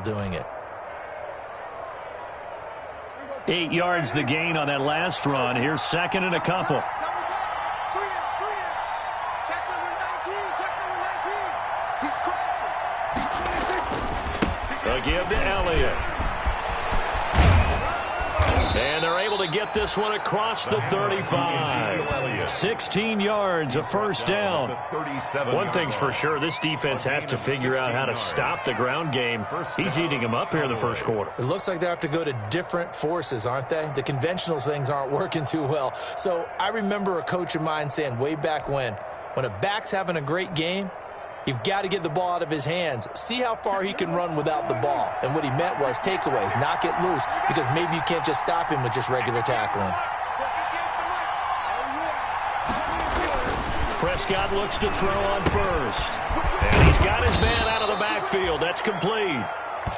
doing it. 8 yards the gain on that last run. Here's second and a couple. A give to Elliott. And they're able to get this one across the 35. 16 yards, a first down. One thing's for sure, this defense has to figure out how to stop the ground game. He's eating them up here in the first quarter. It looks like they have to go to different forces, aren't they? The conventional things aren't working too well. So I remember a coach of mine saying way back when a back's having a great game, you've got to get the ball out of his hands. See how far he can run without the ball. And what he meant was takeaways, knock it loose, because maybe you can't just stop him with just regular tackling. Prescott looks to throw on first. And he's got his man out of the backfield. That's complete.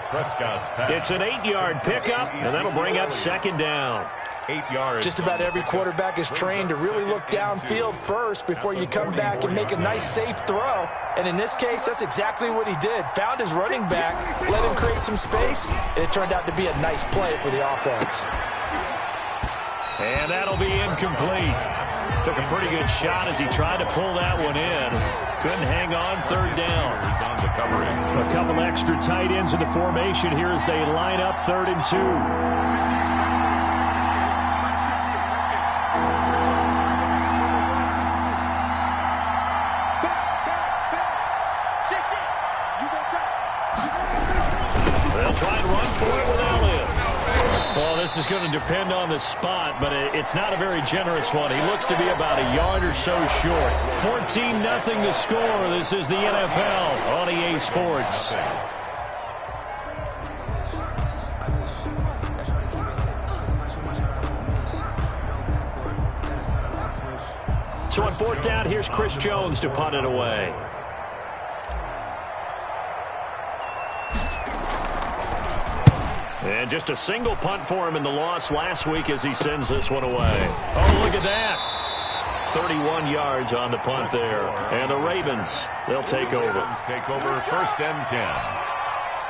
Prescott's pass. It's an 8-yard pickup, and that'll bring up second down. 8 yards. Just about every quarterback is trained to really look downfield first before you come back and make a nice, safe throw. And in this case, that's exactly what he did. Found his running back, let him create some space, and it turned out to be a nice play for the offense. And that'll be incomplete. Took a pretty good shot as he tried to pull that one in. Couldn't hang on, third down. He's on the covering. A couple extra tight ends in the formation here as they line up 3rd and 2. This is going to depend on the spot, but it's not a very generous one. He looks to be about a yard or so short. 14-0 the score. This is the NFL on EA Sports. So on 4th down, here's Chris Jones to punt it away. And just a single punt for him in the loss last week as he sends this one away. Oh, look at that. 31 yards on the punt there. And the Ravens, they'll take over. Take over 1st and 10.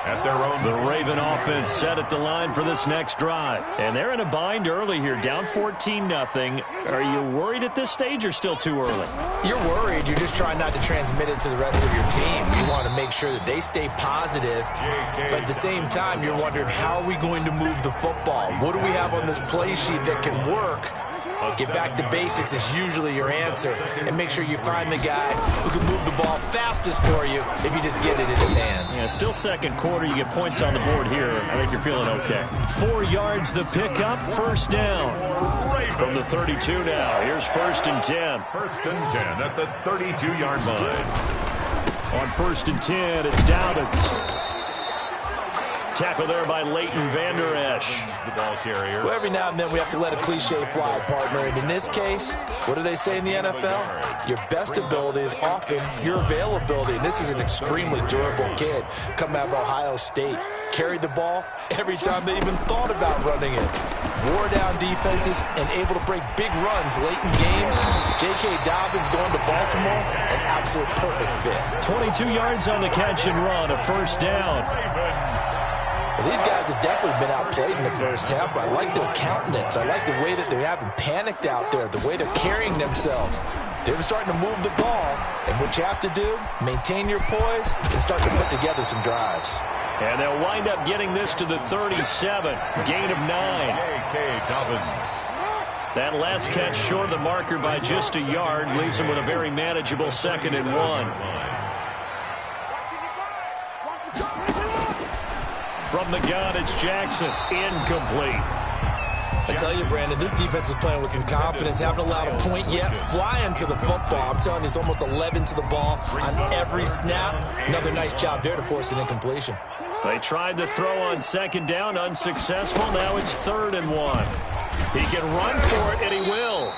At their own. The Raven offense set at the line for this next drive. And they're in a bind early here, down 14-0. Are you worried at this stage or still too early? You're worried. You're just trying not to transmit it to the rest of your team. You want to make sure that they stay positive. But at the same time, you're wondering, how are we going to move the football? What do we have on this play sheet that can work? Get back to basics is usually your answer. And make sure you find the guy who can move the ball fastest for you if you just get it in his hands. Yeah, still second quarter. You get points on the board here. I think you're feeling okay. 4 yards the pickup, first down. From the 32 now. Here's 1st and 10. 1st and 10 at the 32-yard line. On 1st and 10, it's Dowdens. Tackle there by Leighton Vander Esch. The ball carrier. Well, every now and then we have to let a cliche fly, partner. And in this case, what do they say in the NFL? Your best ability is often your availability. And this is an extremely durable kid coming out of Ohio State. Carried the ball every time they even thought about running it. Wore down defenses and able to break big runs late in games. J.K. Dobbins going to Baltimore, an absolute perfect fit. 22 yards on the catch and run, a first down. Well, these guys have definitely been outplayed in the first half, but I like their countenance. I like the way that they haven't panicked out there, the way they're carrying themselves. They're starting to move the ball, and what you have to do, maintain your poise and start to put together some drives. And they'll wind up getting this to the 37, gain of 9. That last catch short of the marker by just a yard leaves them with a very manageable 2nd and 1. From the gun, it's Jackson. Incomplete. I tell you, Brandon, this defense is playing with some confidence. Haven't allowed a point yet. Flying to the football. I'm telling you, it's almost 11 to the ball on every snap. Another nice job there to force an incompletion. They tried to throw on 2nd down, unsuccessful. Now it's 3rd and 1. He can run for it, and he will.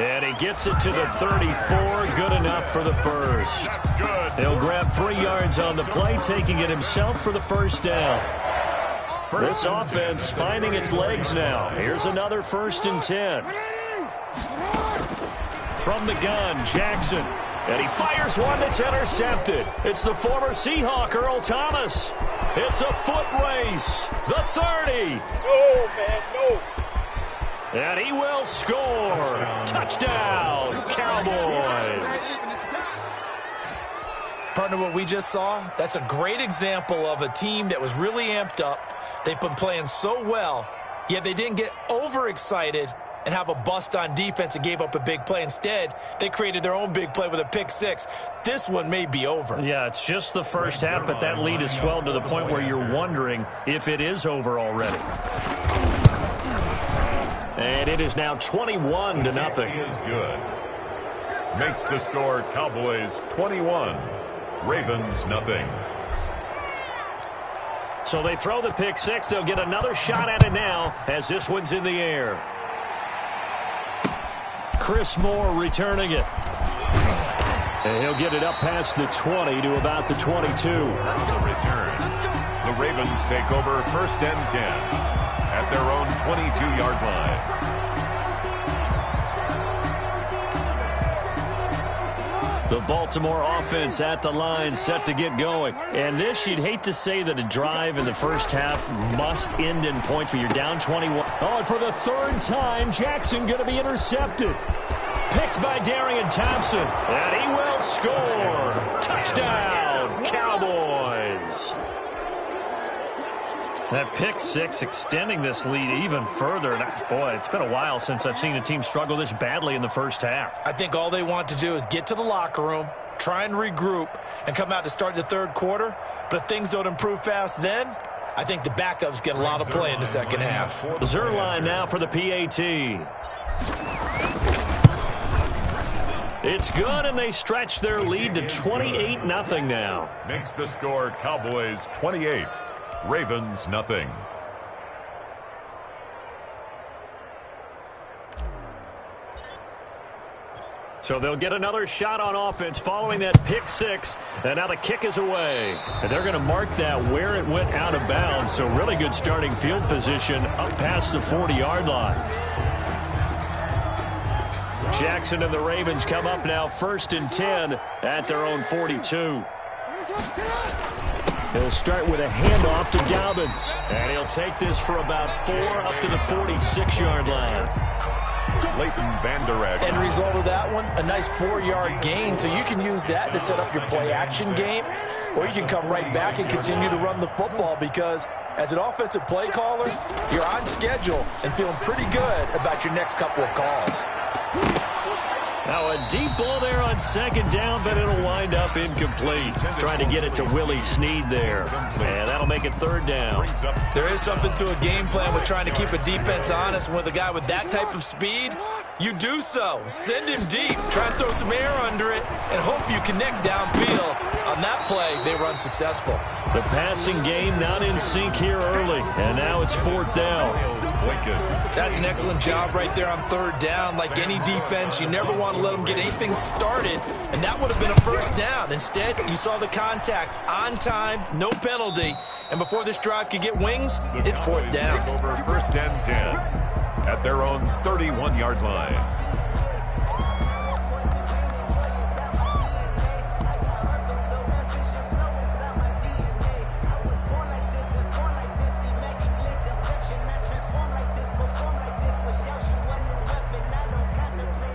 And he gets it to the 34. Good enough for the first. He'll grab 3 yards on the play, taking it himself for the first down. This offense finding its legs now. Here's another 1st and 10. From the gun, Jackson. And he fires one that's intercepted. It's the former Seahawk, Earl Thomas. It's a foot race. The 30. No, man, no. And he will score. Touchdown, Cowboys. Partner, what we just saw, that's a great example of a team that was really amped up. They've been playing so well, yet they didn't get overexcited and have a bust on defense and gave up a big play. Instead, they created their own big play with a pick six. This one may be over. Yeah, it's just the first half, but that lead has swelled to the point where you're wondering if it is over already. And it is now 21-0. Is good. Makes the score Cowboys 21, Ravens nothing. So they throw the pick six. They'll get another shot at it now as this one's in the air. Chris Moore returning it. And he'll get it up past the 20 to about the 22. The return. The Ravens take over 1st and 10 at their own 22-yard line. The Baltimore offense at the line, set to get going. And this, you'd hate to say that a drive in the first half must end in points, but you're down 21. Oh, and for the third time, Jackson going to be intercepted. Picked by Darian Thompson. And he will score. Touchdown, Cowboys. That pick six extending this lead even further. Boy, it's been a while since I've seen a team struggle this badly in the first half. I think all they want to do is get to the locker room, try and regroup, and come out to start the third quarter. But if things don't improve fast then, I think the backups get a lot of play in the second half. Zerline now for the PAT. It's good, and they stretch their lead to 28-0 now. Makes the score Cowboys 28, Ravens nothing. So they'll get another shot on offense following that pick six. And now the kick is away. And they're going to mark that where it went out of bounds. So really good starting field position up past the 40-yard line. Jackson and the Ravens come up now 1st and 10 at their own 42. He'll start with a handoff to Dobbins. And he'll take this for about 4 up to the 46-yard line. Leighton Vander Esch. End result of that one, a nice 4-yard gain. So you can use that to set up your play-action game, or you can come right back and continue to run the football because as an offensive play caller, you're on schedule and feeling pretty good about your next couple of calls. Now a deep ball there on 2nd down, but it'll wind up incomplete. Trying to get it to Willie Snead there. And that'll make it 3rd down. There is something to a game plan with trying to keep a defense honest. With a guy with that type of speed, you do so. Send him deep. Try and throw some air under it and hope you connect downfield. On that play, they run successful. The passing game not in sync here early. And now it's 4th down. That's an excellent job right there on 3rd down. Like any defense, you never want to let them get anything started, and that would have been a 1st down. Instead, you saw the contact on time, no penalty, and before this drive could get wings, it's 4th down. Over 1st and 10 at their own 31-yard line.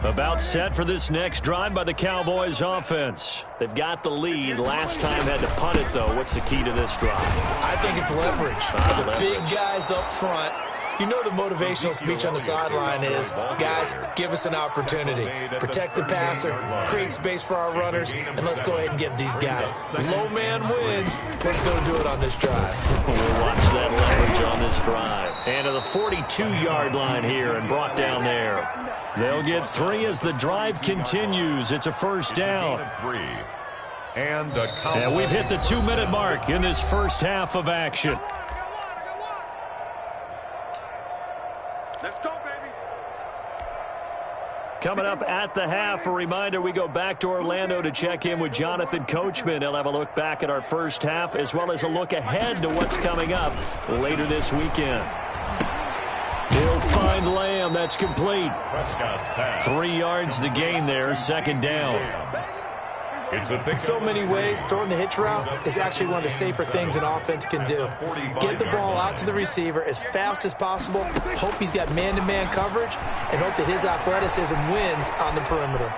About set for this next drive by the Cowboys offense. They've got the lead. Last time had to punt it, though. What's the key to this drive? I think it's leverage. The big guys up front. You know the motivational speech on the sideline is, guys, give us an opportunity. Protect the passer, create space for our runners, and let's go ahead and get these guys. Low man wins. Let's go do it on this drive. We'll watch that leverage on this drive. And to the 42-yard line here and brought down there. They'll get 3 as the drive continues. It's a 1st down. And we've hit the 2-minute mark in this first half of action. Let's go, baby. Coming up at the half, a reminder, we go back to Orlando to check in with Jonathan Coachman. He'll have a look back at our first half as well as a look ahead to what's coming up later this weekend. He'll find Lamb. That's complete. 3 yards the gain there. 2nd down. In so many ways, throwing the hitch route is actually one of the safer things an offense can do. Get the ball out to the receiver as fast as possible, hope he's got man-to-man coverage, and hope that his athleticism wins on the perimeter.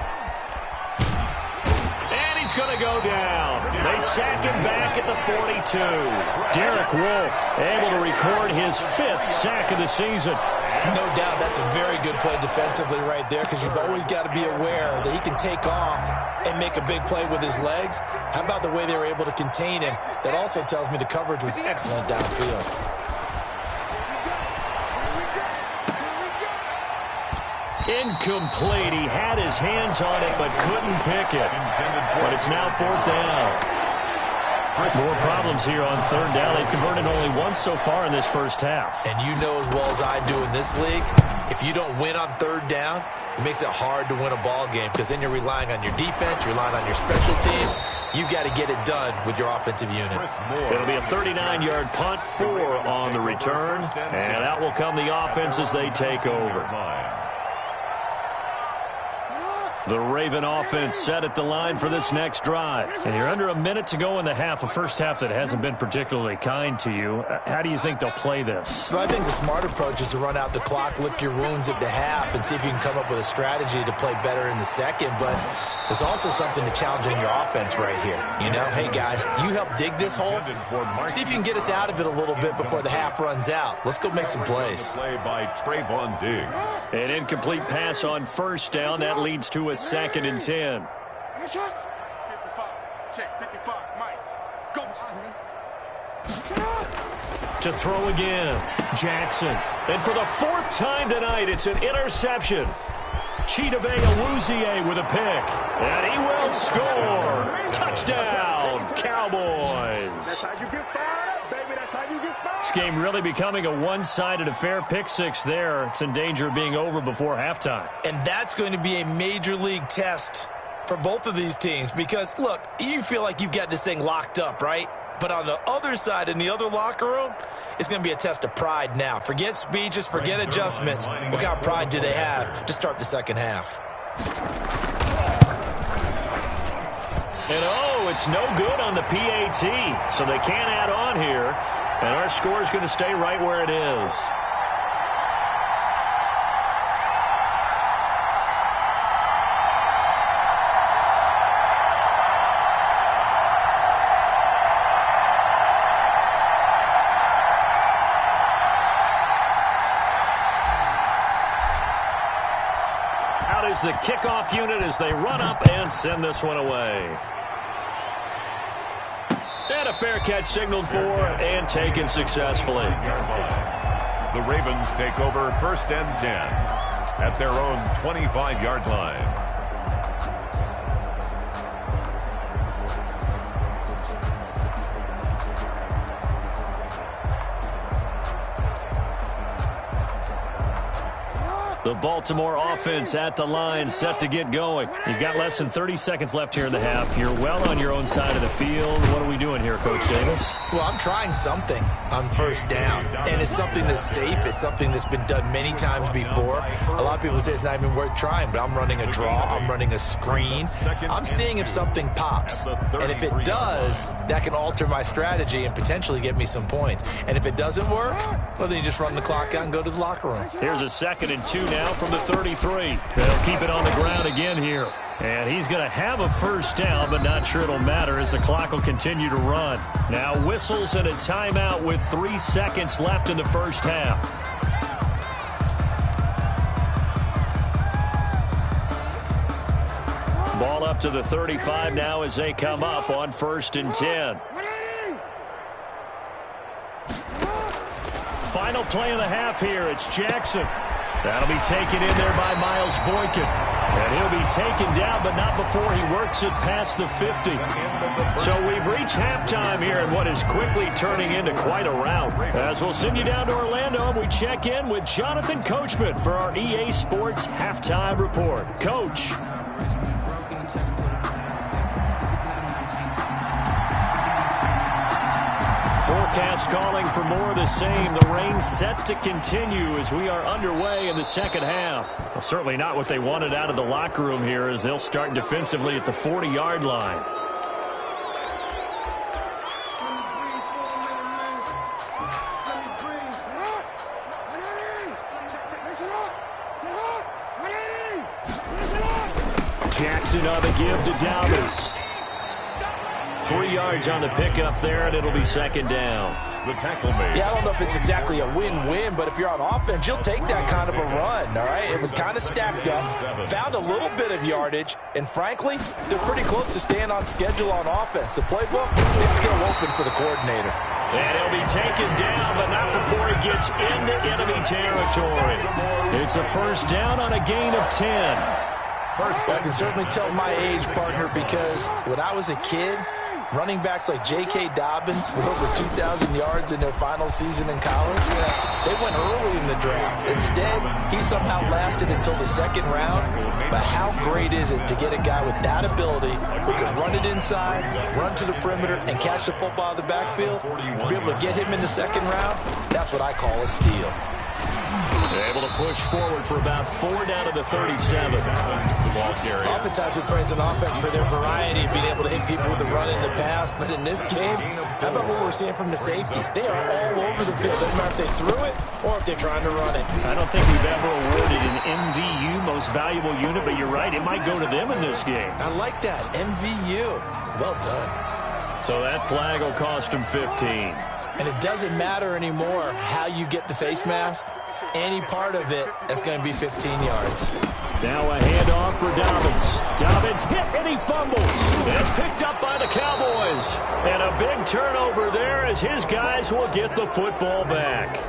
And he's going to go down. They sack him back at the 42. Derek Wolfe able to record his 5th sack of the season. No doubt that's a very good play defensively right there, because you've always got to be aware that he can take off and make a big play with his legs. How about the way they were able to contain him? That also tells me the coverage was excellent downfield. Incomplete. He had his hands on it but couldn't pick it. But it's now 4th down. More problems here on 3rd down. They've converted only once so far in this first half. And you know as well as I do in this league, if you don't win on 3rd down, it makes it hard to win a ball game, because then you're relying on your defense, you're relying on your special teams. You've got to get it done with your offensive unit. It'll be a 39-yard punt, 4 on the return, and out will come the offense as they take over. The Raven offense set at the line for this next drive. And you're under a minute to go in the half, a first half that hasn't been particularly kind to you. How do you think they'll play this? Well, I think the smart approach is to run out the clock, lick your wounds at the half, and see if you can come up with a strategy to play better in the second. But there's also something to challenging your offense right here. You know, hey, guys, you help dig this hole. See if you can get us out of it a little bit before the half runs out. Let's go make some plays. Play by Trayvon Diggs. An incomplete pass on 1st down. That leads to a 2nd and 10. 55. Check 55. Mike. Go. To throw again. Jackson. And for the 4th time tonight, it's an interception. Chidobe Awuzie with a pick. And he will score. Touchdown, Cowboys. That's how you get fired up, baby. That's how you get fired up. This game really becoming a one-sided affair. Pick 6 there. It's in danger of being over before halftime. And that's going to be a major league test for both of these teams, because, look, you feel like you've got this thing locked up, right? But on the other side, in the other locker room, it's going to be a test of pride now. Forget speeches, forget adjustments. What kind of pride do they have to start the second half? And, oh, it's no good on the PAT, so they can't add on here. And our score is going to stay right where it is. Out is the kickoff unit as they run up and send this one away. And a fair catch signaled for and taken successfully. The Ravens take over 1st and 10 at their own 25-yard line. The Baltimore offense at the line, set to get going. You've got less than 30 seconds left here in the half. You're well on your own side of the field. What are we doing here, Coach Davis? Well, I'm trying something on 1st down, and it's something that's safe. It's something that's been done many times before. A lot of people say it's not even worth trying, but I'm running a draw. I'm running a screen. I'm seeing if something pops, and if it does, that can alter my strategy and potentially get me some points. And if it doesn't work, well, then you just run the clock out and go to the locker room. Here's a 2nd and 2 now from the 33. They'll keep it on the ground again here. And he's going to have a 1st down, but not sure it'll matter as the clock will continue to run. Now whistles and a timeout with 3 seconds left in the first half. Ball up to the 35 now as they come up on 1st and 10. Final play of the half here. It's Jackson. That'll be taken in there by Miles Boykin. And he'll be taken down, but not before he works it past the 50. So we've reached halftime here in what is quickly turning into quite a rout. As we'll send you down to Orlando, and we check in with Jonathan Coachman for our EA Sports Halftime Report. Coach. forecast calling for more of the same. The rain set to continue as we are underway in the second half. Well, certainly not what they wanted out of the locker room here as they'll start defensively at the 40-yard line. Jackson on the give to Dobbins. 3 yards on the pickup there, and it'll be second down. The tackle made. Yeah, I don't know if it's exactly a win-win, but if you're on offense, you'll take that kind of a run, all right? It was kind of stacked up, found a little bit of yardage, and frankly, they're pretty close to staying on schedule on offense. The playbook is still open for the coordinator. And he'll be taken down, but not before he gets into enemy territory. It's a first down on a gain of 10. I can certainly tell my age, partner, because when I was a kid, running backs like J.K. Dobbins with over 2,000 yards in their final season in college, they went early in the draft. Instead, he somehow lasted until the second round. But how great is it to get a guy with that ability who can run it inside, run to the perimeter, and catch the football out of the backfield? To be able to get him in the second round, that's what I call a steal. They're able to push forward for about 4 down to the 37. Oftentimes we praise an offense for their variety, being able to hit people with the run in the pass. But in this game, how about what we're seeing from the safeties? They are all over the field. Doesn't matter if they threw it or if they're trying to run it. I don't think we've ever awarded an MVU, most valuable unit, but you're right, it might go to them in this game. I like that, MVU. Well done. So that flag will cost them 15. And it doesn't matter anymore how you get the face mask. Any part of it, that's going to be 15 yards. Now a handoff for Dobbins. Dobbins hit and he fumbles. It's picked up by the Cowboys. And a big turnover there as his guys will get the football back.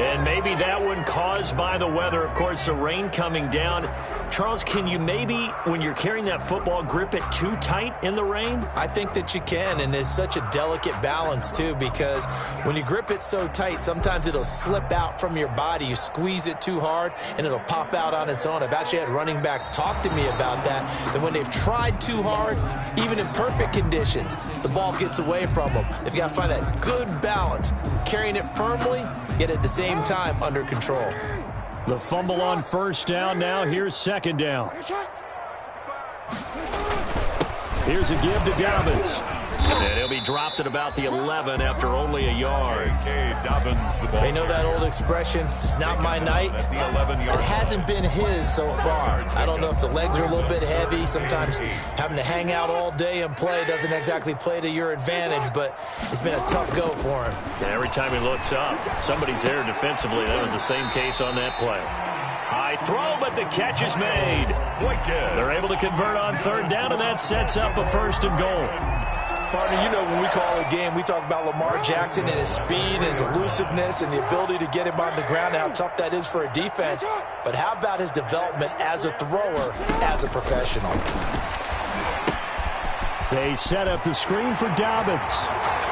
And maybe that one caused by the weather. Of course, the rain coming down. Charles, can you maybe, when you're carrying that football, grip it too tight in the rain? I think that you can, and it's such a delicate balance, too, because when you grip it so tight, sometimes it'll slip out from your body. You squeeze it too hard, and it'll pop out on its own. I've actually had running backs talk to me about that when they've tried too hard, even in perfect conditions, the ball gets away from them. They've got to find that good balance, carrying it firmly, yet at the same time under control. The fumble on first down now. Here's second down. Here's a give to Dobbins. And he'll be dropped at about the 11 after only a yard. They know that old expression, it's not my night. It hasn't been his so far. I don't know if the legs are a little bit heavy. Sometimes having to hang out all day and play doesn't exactly play to your advantage, but it's been a tough go for him. Every time he looks up, somebody's there defensively. That was the same case on that play. High throw, but the catch is made. They're able to convert on third down, and that sets up a first and goal. Partner, you know when we call a game, we talk about Lamar Jackson and his speed and his elusiveness and the ability to get him on the ground and how tough that is for a defense. But how about his development as a thrower, as a professional? They set up the screen for Dobbins.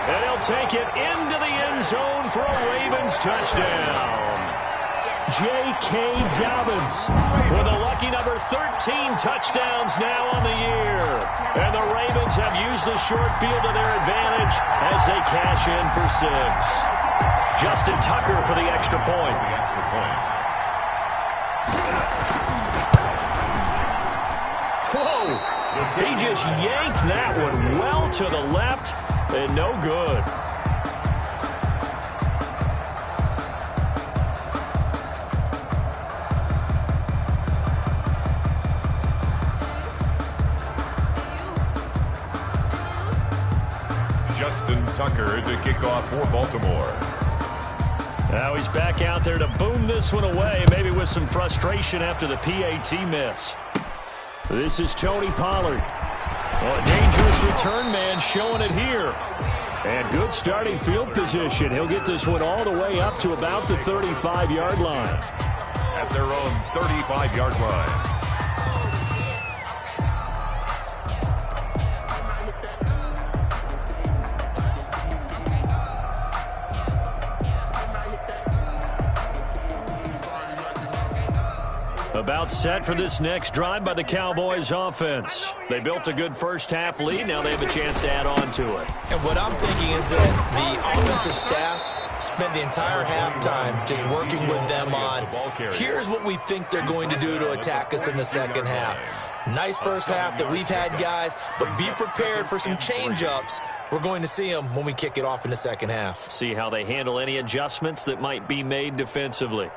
And he'll take it into the end zone for a Ravens touchdown. J.K. Dobbins with a lucky number 13 touchdowns now on the year. And the Ravens have used the short field to their advantage as they cash in for 6. Justin Tucker for the extra point. Whoa! He just yanked that one well to the left and no good. Justin Tucker to kick off for Baltimore. Now he's back out there to boom this one away, maybe with some frustration after the PAT miss. This is Tony Pollard. Oh, a dangerous return man showing it here. And good starting field position. He'll get this one all the way up to about the 35-yard line. At their own 35-yard line. About set for this next drive by the Cowboys offense. They built a good first-half lead. Now they have a chance to add on to it. And what I'm thinking is that the offensive staff spent the entire halftime just working with them on, here's what we think they're going to do to attack us in the second half. Nice first half that we've had, guys, but be prepared for some change-ups. We're going to see them when we kick it off in the second half. See how they handle any adjustments that might be made defensively.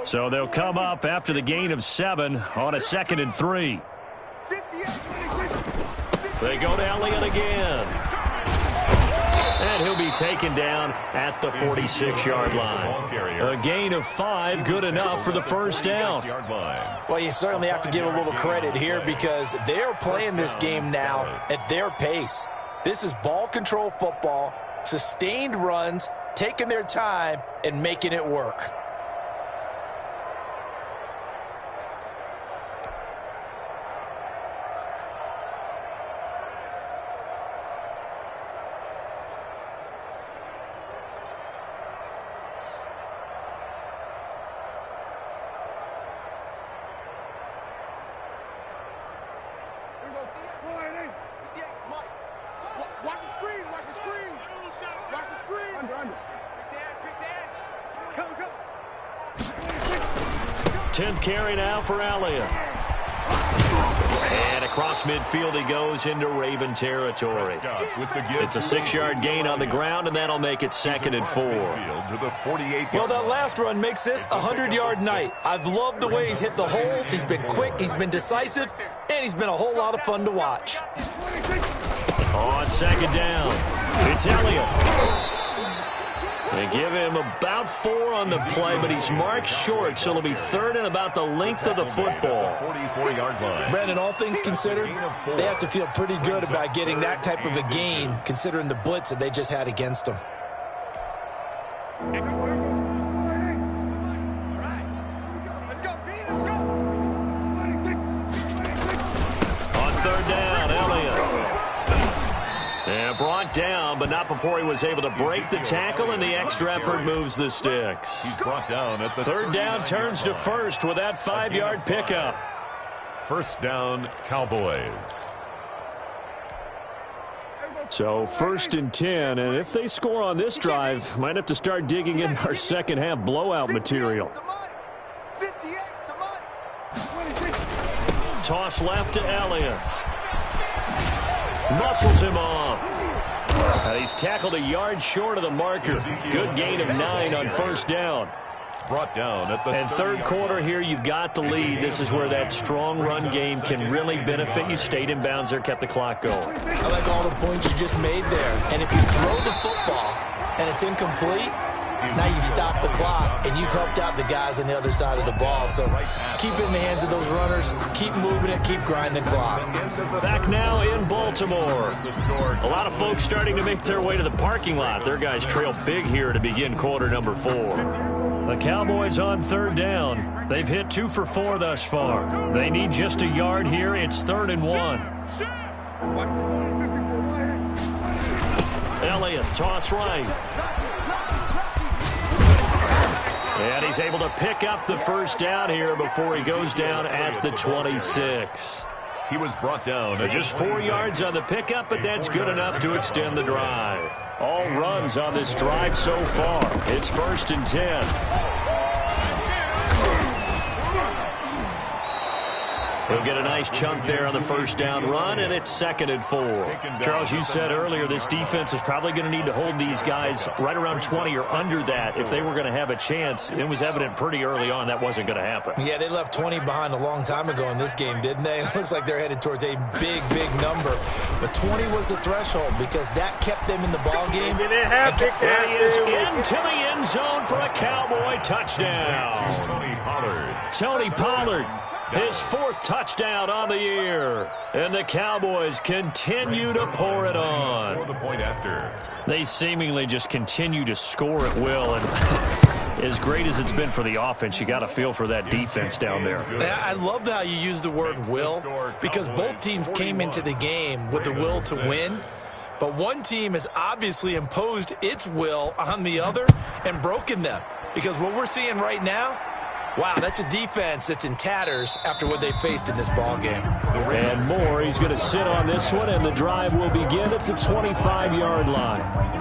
So they'll come up after the gain of 7 on a 2nd and 3. They go to Elliott again. And he'll be taken down at the 46-yard line. A gain of 5, good enough for the first down. Well, you certainly have to give a little credit here because they're playing this game now at their pace. This is ball control football, sustained runs, taking their time, and making it work. Watch the screen. Watch the screen. Watch the screen. Under. Pick the edge. Come. 10th carry now for Elliott. And across midfield he goes into Raven territory. It's a 6-yard gain on the ground, and that'll make it 2nd and 4. Well, that last run makes this a 100-yard night. I've loved the way he's hit the holes. He's been quick, he's been decisive, and he's been a whole lot of fun to watch. On 2nd down, it's Elliott. They give him about 4 on the play, but he's marked short, so it'll be 3rd and about the length of the football. 44-yard line. Brandon, all things considered, they have to feel pretty good about getting that type of a gain, considering the blitz that they just had against them. On 3rd down, Elliott. And brought down, but not before he was able to break the tackle, and the extra effort moves the sticks. He's brought down at the 3rd down turns to 1st with that 5-yard pickup. 1st down, Cowboys. So 1st and 10, and if they score on this drive, might have to start digging in our second half blowout material. Toss left to Elliott. Muscles him off. And he's tackled a yard short of the marker. Good gain of 9 on 1st down. Brought down at the and 3rd quarter here, you've got the lead. This is where that strong run game can really benefit you. Stayed in bounds there, kept the clock going. I like all the points you just made there. And if you throw the football and it's incomplete, now you've stopped the clock and you've helped out the guys on the other side of the ball. So keep it in the hands of those runners. Keep moving it. Keep grinding the clock. Back now in Baltimore. A lot of folks starting to make their way to the parking lot. Their guys trail big here to begin quarter number 4. The Cowboys on 3rd down. They've hit 2 for 4 thus far. They need just a yard here. It's 3rd and 1. Elliott, toss right. And he's able to pick up the 1st down here before he goes down at the 26. He was brought down. Just 4 yards on the pickup, but that's good enough to extend the drive. All runs on this drive so far. It's 1st and 10. He'll get a nice chunk there on the 1st down run, and it's 2nd and 4. Charles, you said earlier this defense is probably going to need to hold these guys right around 20 or under that if they were going to have a chance. It was evident pretty early on that wasn't going to happen. Yeah, they left 20 behind a long time ago in this game, didn't they? It looks like they're headed towards a big, big number. But 20 was the threshold because that kept them in the ball game. There he is into the end zone for a Cowboy touchdown. Tony Pollard. His 4th touchdown on the year. And the Cowboys continue to pour it on. They seemingly just continue to score at will. And as great as it's been for the offense, you got to feel for that defense down there. I love how you use the word will because both teams came into the game with the will to win. But one team has obviously imposed its will on the other and broken them. Because what we're seeing right now, wow, that's a defense that's in tatters after what they faced in this ballgame. And more, he's going to sit on this one, and the drive will begin at the 25-yard line.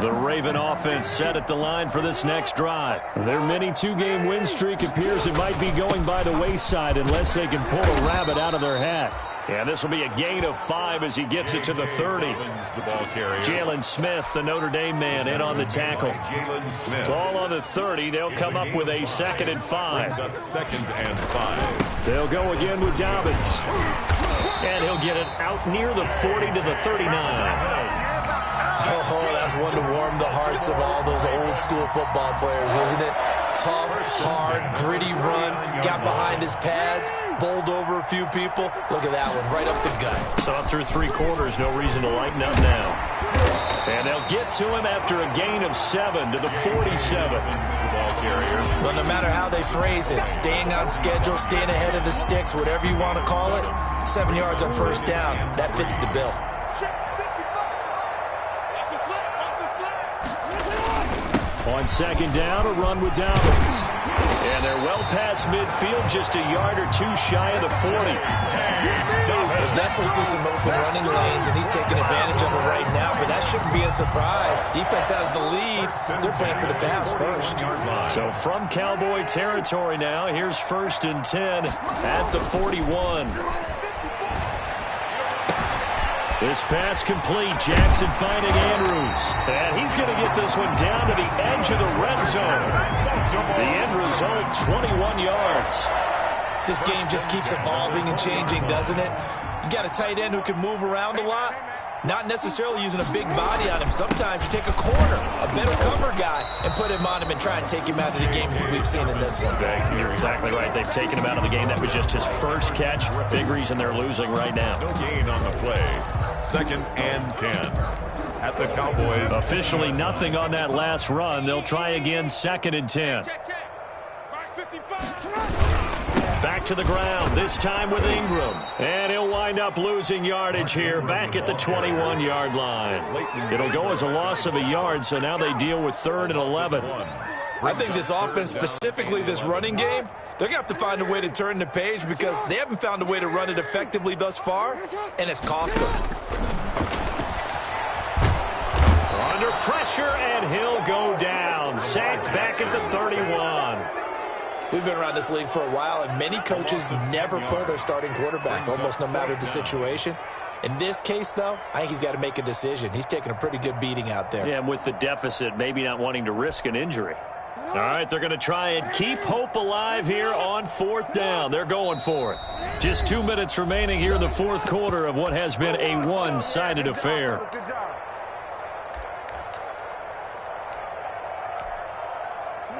The Raven offense set at the line for this next drive. Their mini two-game win streak appears it might be going by the wayside unless they can pull a rabbit out of their hat. And this will be a gain of 5 as he gets it to the 30. Jalen Smith, the Notre Dame man, in on the tackle. Ball on the 30. They'll come up with a 2nd and 5. 2nd and 5. They'll go again with Dobbins. And he'll get it out near the 40 to the 39. Oh, that's one to warm the hearts of all those old school football players, isn't it? Tough, hard, gritty run, got behind his pads, bowled over a few people. Look at that one, right up the gut. So up through 3 quarters, no reason to lighten up now. And they'll get to him after a gain of 7 to the 47. Well, no matter how they phrase it, staying on schedule, staying ahead of the sticks, whatever you want to call it, 7 yards on first down, that fits the bill. On 2nd down, a run with Dobbins. And they're well past midfield, just a yard or 2 shy of the 40. We'll definitely see some open running lanes, and he's taking advantage of it right now, but that shouldn't be a surprise. Defense has the lead. They're playing for the pass first. So from Cowboy territory now, here's 1st and 10 at the 41. This pass complete. Jackson finding Andrews. And he's going to get this one down to the edge of the red zone. The end result, 21 yards. This game just keeps evolving and changing, doesn't it? You got a tight end who can move around a lot, not necessarily using a big body on him. Sometimes you take a corner, a better cover guy, and put him on him and try and take him out of the game as we've seen in this one. You're exactly right. They've taken him out of the game. That was just his first catch. Big reason they're losing right now. No gain on the play. 2nd and 10 at the Cowboys. Officially nothing on that last run. They'll try again, 2nd and 10. Back to the ground, this time with Ingram. And he'll wind up losing yardage here, back at the 21-yard line. It'll go as a loss of a yard, so now they deal with 3rd and 11. I think this offense, specifically this running game, they're going to have to find a way to turn the page because they haven't found a way to run it effectively thus far, and it's cost them. Under pressure, and he'll go down. Sacked back at the 31. We've been around this league for a while, and many coaches never pull their starting quarterback, almost no matter the situation. In this case, though, I think he's got to make a decision. He's taking a pretty good beating out there. Yeah, and with the deficit, maybe not wanting to risk an injury. All right, they're going to try and keep hope alive here on 4th down. They're going for it. Just 2 minutes remaining here in the 4th quarter of what has been a one-sided affair.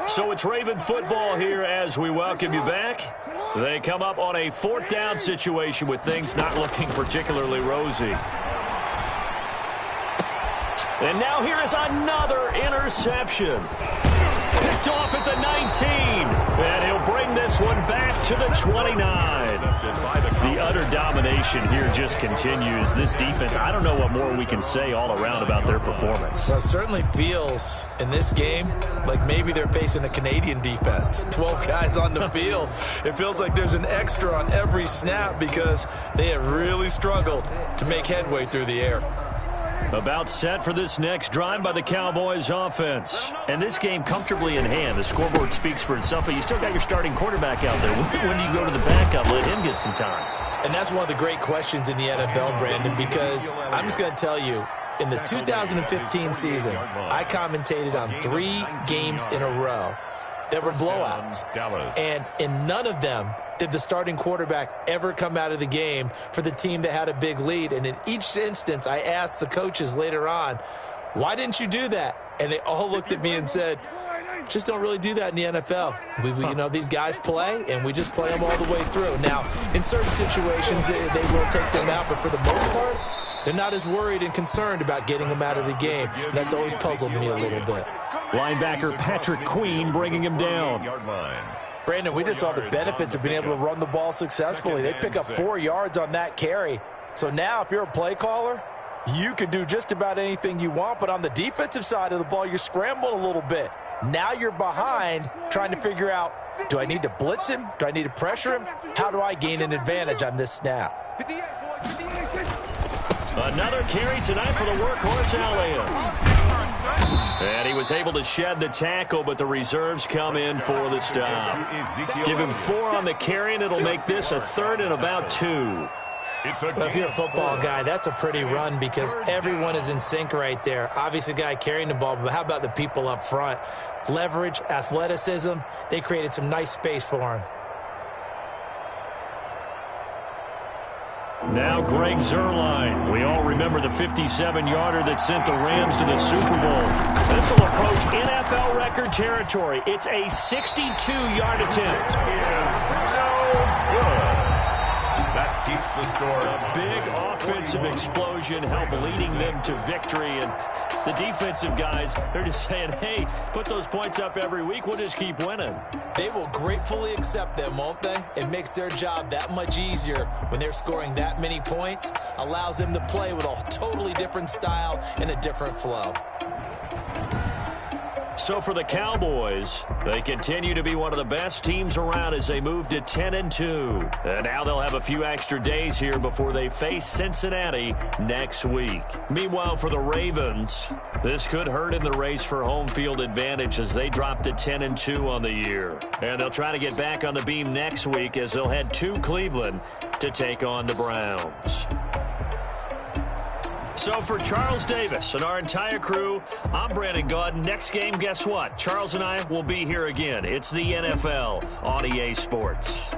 So it's Raven football here as we welcome you back. They come up on a 4th down situation with things not looking particularly rosy. And now here is another interception. Picked off at the 19. And he'll bring this one back to the 29. The utter domination here just continues. This defense, I don't know what more we can say all around about their performance. Well, it certainly feels in this game like maybe they're facing a Canadian defense. 12 guys on the field. It feels like there's an extra on every snap because they have really struggled to make headway through the air. About set for this next drive by the Cowboys offense. And this game comfortably in hand. The scoreboard speaks for itself, but you still got your starting quarterback out there. When do you go to the backup, let him get some time? And that's one of the great questions in the NFL, Brandon, because I'm just going to tell you, in the 2015 season, I commentated on 3 games in a row that were blowouts. And in none of them did the starting quarterback ever come out of the game for the team that had a big lead. And in each instance, I asked the coaches later on, why didn't you do that? And they all looked at me and said, just don't really do that in the NFL. You know, these guys play, and we just play them all the way through. Now, in certain situations, they will take them out, but for the most part, they're not as worried and concerned about getting them out of the game. And that's always puzzled me a little bit. Linebacker Patrick Queen bringing him down. Brandon, we just saw the benefits of being able to run the ball successfully. They pick up 4 yards on that carry. So now if you're a play caller, you can do just about anything you want. But on the defensive side of the ball, you're scrambling a little bit. Now you're behind trying to figure out, do I need to blitz him? Do I need to pressure him? How do I gain an advantage on this snap? Another carry tonight for the workhorse Elliott. And he was able to shed the tackle, but the reserves come in for the stop. Give him 4 on the carry, and it'll make this a 3rd and about 2. Well, if you're a football guy, that's a pretty run because everyone is in sync right there. Obviously, the guy carrying the ball, but how about the people up front? Leverage, athleticism, they created some nice space for him. Now Greg Zuerlein. We all remember the 57-yarder that sent the Rams to the Super Bowl. This will approach NFL record territory. It's a 62-yard attempt. That keeps the score. A big offensive explosion helped leading them to victory. And the defensive guys, they're just saying, hey, put those points up every week. We'll just keep winning. They will gratefully accept them, won't they? It makes their job that much easier when they're scoring that many points. Allows them to play with a totally different style and a different flow. So for the Cowboys, they continue to be one of the best teams around as they move to 10-2. And now they'll have a few extra days here before they face Cincinnati next week. Meanwhile, for the Ravens, this could hurt in the race for home field advantage as they drop to 10-2 on the year. And they'll try to get back on the beam next week as they'll head to Cleveland to take on the Browns. So for Charles Davis and our entire crew, I'm Brandon Gaudin. Next game, guess what? Charles and I will be here again. It's the NFL on EA Sports.